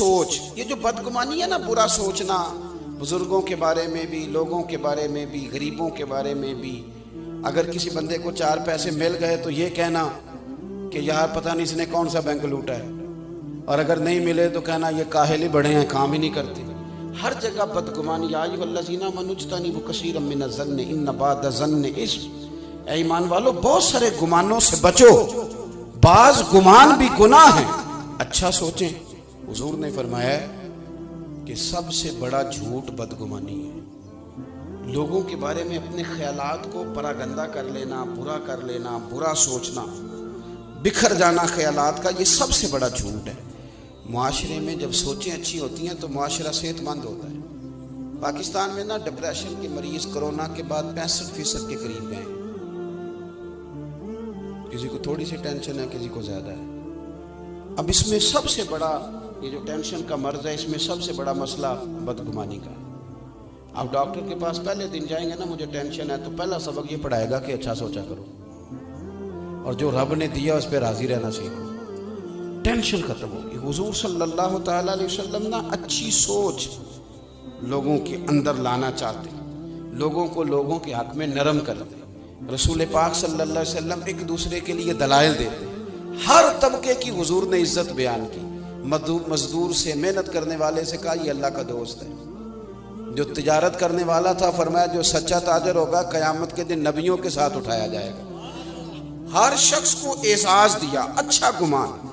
سوچ، یہ جو بدگمانی ہے نا، برا سوچنا، بزرگوں کے بارے میں بھی، لوگوں کے بارے میں بھی، غریبوں کے بارے میں بھی، اگر کسی بندے کو 4 پیسے مل گئے تو یہ کہنا کہ یار پتہ نہیں اس نے کون سا بینک لوٹا ہے، اور اگر نہیں ملے تو کہنا یہ کاہل ہی بڑے ہیں، کام ہی نہیں کرتے۔ ہر جگہ بدگمانی۔ یا ایھا الذین آمنوا اجتنبوا کثیرا من الظن ان بعض الظن اثم، اے ایمان والو بہت سارے گمانوں سے بچو، بعض گمان بھی گناہ ہیں، اچھا سوچیں۔ حضور نے فرمایا کہ سب سے بڑا جھوٹ بدگمانی ہے۔ لوگوں کے بارے میں اپنے خیالات کو پراگندہ کر لینا، برا کر لینا، برا سوچنا، بکھر جانا خیالات کا، یہ سب سے بڑا جھوٹ ہے۔ معاشرے میں جب سوچیں اچھی ہوتی ہیں تو معاشرہ صحت مند ہوتا ہے۔ پاکستان میں نا ڈپریشن کے مریض کرونا کے بعد 65% کے قریب گئے ہیں۔ کسی کو تھوڑی سی ٹینشن ہے، کسی کو زیادہ ہے۔ اب اس میں سب سے بڑا، یہ جو ٹینشن کا مرض ہے، اس میں سب سے بڑا مسئلہ بدگمانی کا ہے۔ آپ ڈاکٹر کے پاس پہلے دن جائیں گے نا، مجھے ٹینشن ہے، تو پہلا سبق یہ پڑھائے گا کہ اچھا سوچا کرو، اور جو رب نے دیا اس پہ راضی رہنا سیکھو، ٹینشن ختم ہوگی۔ حضور صلی اللہ تعالیٰ علیہ وسلم نا اچھی سوچ لوگوں کے اندر لانا چاہتے ہیں، لوگوں کو لوگوں کے حق میں نرم کر دیں۔ رسول پاک صلی اللہ علیہ وسلم ایک دوسرے کے لیے دلائل دیتے ہیں۔ ہر طبقے کی حضور نے عزت بیان کی۔ مزدور سے، محنت کرنے والے سے کہا یہ اللہ کا دوست ہے۔ جو تجارت کرنے والا تھا فرمایا جو سچا تاجر ہوگا قیامت کے دن نبیوں کے ساتھ اٹھایا جائے گا۔ ہر شخص کو اعزاز دیا، اچھا گمان۔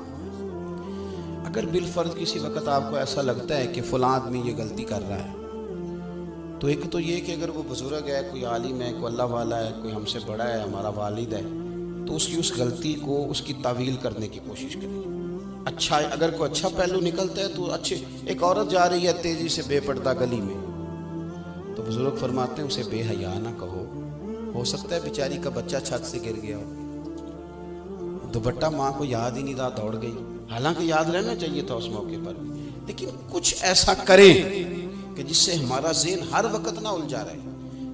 اگر بالفرض کسی وقت آپ کو ایسا لگتا ہے کہ فلاں آدمی یہ غلطی کر رہا ہے، تو ایک تو یہ کہ اگر وہ بزرگ ہے، کوئی عالم ہے، کوئی اللہ والا ہے، کوئی ہم سے بڑا ہے، ہمارا والد ہے، تو اس کی اس غلطی کو، اس کی تعویل کرنے کی کوشش کریں۔ اچھا، اگر کوئی اچھا پہلو نکلتا ہے تو اچھے۔ ایک عورت جا رہی ہے تیزی سے بے پردہ گلی میں، تو بزرگ فرماتے ہیں اسے بے حیا نہ کہو، ہو سکتا ہے بیچاری کا بچہ چھت سے گر گیا ہو، دوپٹہ ماں کو یاد ہی نہیں رہا، دوڑ گئی، حالانکہ یاد رہنا چاہیے تھا اس موقع پر، لیکن کچھ ایسا کریں کہ جس سے ہمارا ذہن ہر وقت نہ الجھا رہے۔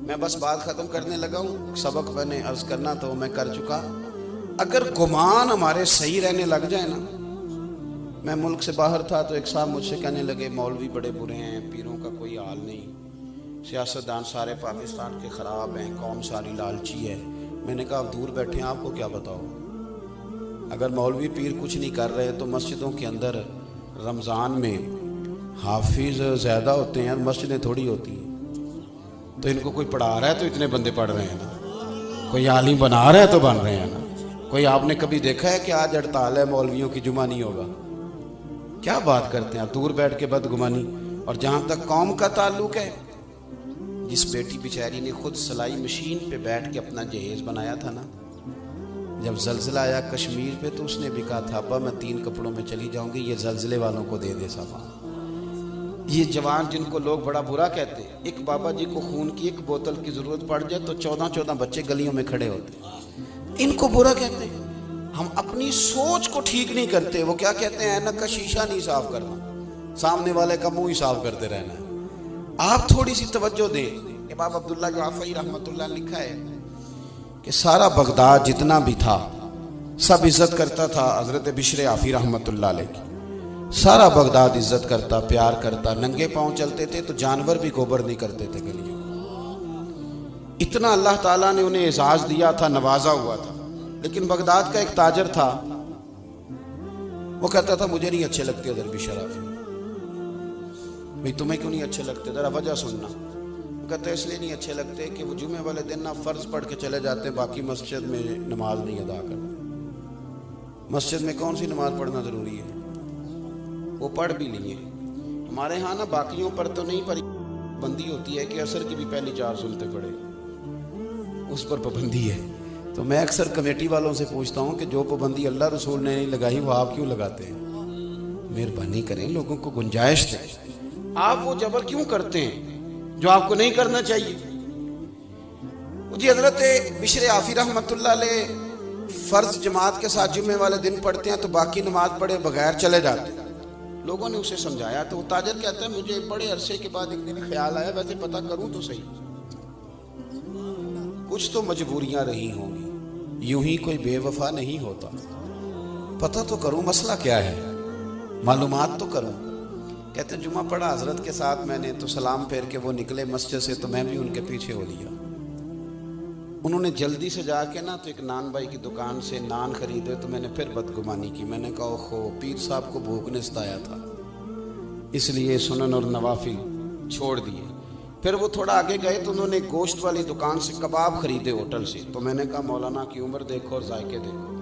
میں بس بات ختم کرنے لگا ہوں، سبق میں نے عرض کرنا تھا وہ میں کر چکا۔ اگر گمان ہمارے صحیح رہنے لگ جائے نا، میں ملک سے باہر تھا تو ایک صاحب مجھ سے کہنے لگے مولوی بڑے برے ہیں، پیروں کا کوئی حال نہیں، سیاستدان سارے پاکستان کے خراب ہیں، قوم ساری لالچی ہے۔ میں نے کہا آپ دور بیٹھے ہیں، آپ کو کیا بتاؤ؟ اگر مولوی پیر کچھ نہیں کر رہے تو مسجدوں کے اندر رمضان میں حافظ زیادہ ہوتے ہیں، مسجدیں تھوڑی ہوتی ہیں، تو ان کو کوئی پڑھا رہا ہے تو اتنے بندے پڑھ رہے ہیں نا، کوئی عالم بنا رہا ہے تو بن رہے ہیں نا۔ کوئی آپ نے کبھی دیکھا ہے کہ آج ہڑتال ہے مولویوں کی، جمعہ نہیں ہوگا؟ کیا بات کرتے ہیں آپ، دور بیٹھ کے بدگمانی۔ اور جہاں تک قوم کا تعلق ہے، جس بیٹی بیچاری نے خود سلائی مشین پہ بیٹھ کے اپنا جہیز بنایا تھا نا، جب زلزلہ آیا کشمیر پہ تو اس نے بھی کہا تھا ابا میں 3 کپڑوں میں چلی جاؤں گی، یہ زلزلے والوں کو دے دے سامان۔ یہ جوان جن کو لوگ بڑا برا کہتے ہیں، ایک بابا جی کو خون کی 1 بوتل کی ضرورت پڑ جائے تو 14 بچے گلیوں میں کھڑے ہوتے ہیں، ان کو برا کہتے ہیں۔ ہم اپنی سوچ کو ٹھیک نہیں کرتے۔ وہ کیا کہتے ہیں، اینک کا شیشہ نہیں صاف کرنا، سامنے والے کا منہ ہی صاف کرتے رہنا ہے۔ آپ تھوڑی سی توجہ دیں۔ امام عبداللہ جعفری رحمۃ اللہ نے لکھا ہے کہ سارا بغداد جتنا بھی تھا سب عزت کرتا تھا حضرت بشر عافی رحمۃ اللہ علیہ کی۔ سارا بغداد عزت کرتا، پیار کرتا، ننگے پاؤں چلتے تھے تو جانور بھی گوبر نہیں کرتے تھے گلیوں۔ اتنا اللہ تعالیٰ نے انہیں اعزاز دیا تھا، نوازا ہوا تھا۔ لیکن بغداد کا ایک تاجر تھا، وہ کہتا تھا مجھے نہیں اچھے لگتے ادھر بشر عافی۔ بھئی تمہیں کیوں نہیں اچھے لگتے، ذرا وجہ سننا۔ وہ کہتا ہے اس لیے نہیں اچھے لگتے کہ وہ جمعے والے دن نہ فرض پڑھ کے چلے جاتے، باقی مسجد میں نماز نہیں ادا کرتے۔ مسجد میں کون سی نماز پڑھنا ضروری ہے؟ وہ پڑھ بھی نہیں ہے۔ ہمارے ہاں نا باقیوں پر تو نہیں، پر پابندی ہوتی ہے کہ عصر کی بھی پہلی 4 سنتیں پڑھے، اس پر پابندی ہے۔ تو میں اکثر کمیٹی والوں سے پوچھتا ہوں کہ جو پابندی اللہ رسول نے نہیں لگائی وہ آپ کیوں لگاتے ہیں؟ مہربانی کریں، لوگوں کو گنجائش دیں۔ آپ وہ جبر کیوں کرتے ہیں جو آپ کو نہیں کرنا چاہیے؟ جی حضرت بشر عافی رحمۃ اللہ علیہ فرض جماعت کے ساتھ جمعے والے دن پڑھتے ہیں تو باقی نماز پڑھے بغیر چلے جاتے ہیں۔ لوگوں نے اسے سمجھایا تو وہ تاجر کہتا ہے مجھے بڑے عرصے کے بعد ایک دن خیال آیا ویسے پتہ کروں تو صحیح، کچھ تو مجبوریاں رہی ہوں گی، یوں ہی کوئی بے وفا نہیں ہوتا، پتہ تو کروں مسئلہ کیا ہے، معلومات تو کروں۔ کہتے جمعہ پڑھا حضرت کے ساتھ میں نے، تو سلام پھیر کے وہ نکلے مسجد سے، تو میں بھی ان کے پیچھے ہو لیا۔ انہوں نے جلدی سے جا کے نا تو ایک نان بھائی کی دکان سے نان خریدے، تو میں نے پھر بدگمانی کی، میں نے کہا اوہو پیر صاحب کو بھوک نے ستایا تھا اس لیے سنن اور نوافل چھوڑ دیے۔ پھر وہ تھوڑا آگے گئے تو انہوں نے گوشت والی دکان سے کباب خریدے ہوٹل سے، تو میں نے کہا مولانا کی عمر دیکھو اور ذائقے دیکھو۔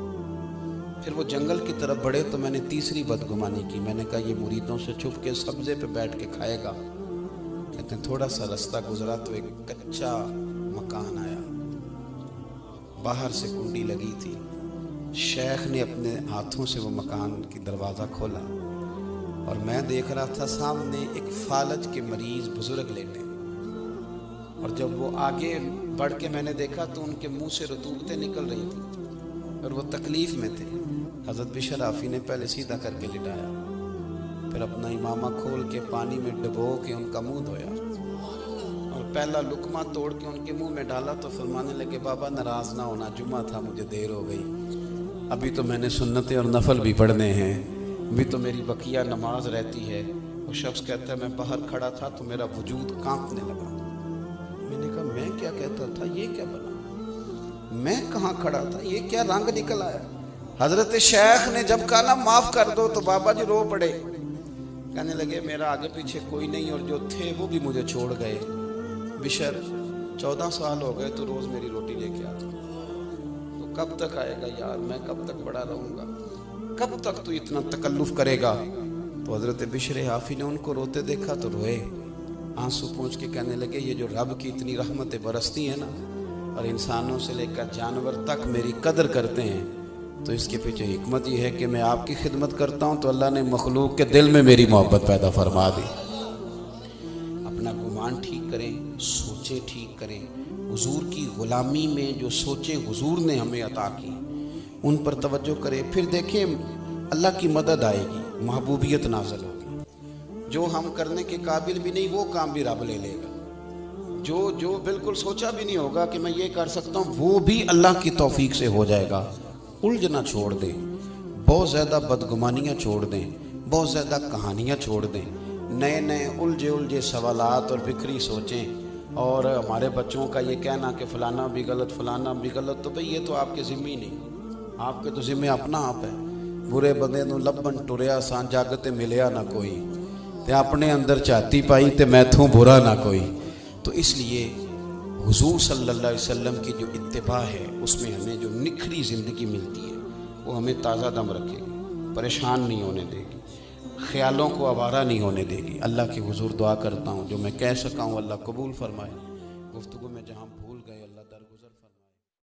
پھر وہ جنگل کی طرف بڑھے تو میں نے تیسری بدگمانی کی، میں نے کہا یہ مریدوں سے چھپ کے سبزے پہ بیٹھ کے کھائے گا۔ کہتے ہیں تھوڑا سا رستہ گزرا تو ایک کچا مکان آیا، باہر سے کنڈی لگی تھی، شیخ نے اپنے ہاتھوں سے وہ مکان کی دروازہ کھولا اور میں دیکھ رہا تھا سامنے ایک فالج کے مریض بزرگ لیٹے، اور جب وہ آگے بڑھ کے میں نے دیکھا تو ان کے منہ سے رطوبتیں نکل رہی تھیں اور وہ تکلیف میں تھے۔ حضرت بشر آفی نے پہلے سیدھا کر کے لٹایا، پھر اپنا امامہ کھول کے پانی میں ڈبو کے ان کا منہ دھویا اور پہلا لقمہ توڑ کے ان کے منہ میں ڈالا تو فرمانے لگے بابا ناراض نہ ہونا، جمعہ تھا مجھے دیر ہو گئی، ابھی تو میں نے سنتیں اور نفل بھی پڑھنے ہیں، ابھی تو میری بقیہ نماز رہتی ہے۔ وہ شخص کہتا ہے میں باہر کھڑا تھا تو میرا وجود کانپنے لگا، میں نے کہا میں کیا کہتا تھا، یہ کیا بنا، میں کہاں کھڑا تھا، یہ کیا رنگ نکل آیا۔ حضرت شیخ نے جب کہا نا معاف کر دو تو بابا جی رو پڑے، کہنے لگے میرا آگے پیچھے کوئی نہیں اور جو تھے وہ بھی مجھے چھوڑ گئے۔ بشر 14 سال ہو گئے تو روز میری روٹی لے کے آتا، تو کب تک آئے گا یار، میں کب تک بڑا رہوں گا، کب تک تو اتنا تکلف کرے گا۔ تو حضرت بشر حافی نے ان کو روتے دیکھا تو روئے، آنسو پونچھ کے کہنے لگے یہ جو رب کی اتنی رحمتیں برستی ہیں نا اور انسانوں سے لے کر جانور تک میری قدر کرتے ہیں، تو اس کے پیچھے حکمت یہ ہے کہ میں آپ کی خدمت کرتا ہوں تو اللہ نے مخلوق کے دل میں میری محبت پیدا فرما دی۔ اپنا گمان ٹھیک کریں، سوچیں ٹھیک کریں، حضور کی غلامی میں جو سوچیں حضور نے ہمیں عطا کی ان پر توجہ کریں، پھر دیکھیں اللہ کی مدد آئے گی، محبوبیت نازل ہوگی۔ جو ہم کرنے کے قابل بھی نہیں وہ کام بھی رب لے لے گا، جو بالکل سوچا بھی نہیں ہوگا کہ میں یہ کر سکتا ہوں وہ بھی اللہ کی توفیق سے ہو جائے گا۔ الجھنا چھوڑ دیں، بہت زیادہ بدگمانیاں چھوڑ دیں، بہت زیادہ کہانیاں چھوڑ دیں، نئے نئے الجھے سوالات اور بکھری سوچیں۔ اور ہمارے بچوں کا یہ کہنا کہ فلانا بھی غلط فلانا بھی غلط، تو بھئی یہ تو آپ کے ذمہ نہیں، آپ کے تو ذمہ اپنا آپ ہے۔ برے بندے نو لبن ٹریا سان جگ تے ملیا نہ کوئی، تے اپنے اندر چاہتی پائی تے میتھوں برا نہ کوئی۔ تو اس لیے حضور صلی اللہ علیہ وسلم کی جو اتباع ہے اس میں ہمیں جو نکھری زندگی ملتی ہے وہ ہمیں تازہ دم رکھے گی، پریشان نہیں ہونے دے گی، خیالوں کو آوارہ نہیں ہونے دے گی۔ اللہ کی حضور دعا کرتا ہوں جو میں کہہ سکا ہوں اللہ قبول فرمائے، گفتگو میں جہاں بھول گئے اللہ درگزر فرمائے۔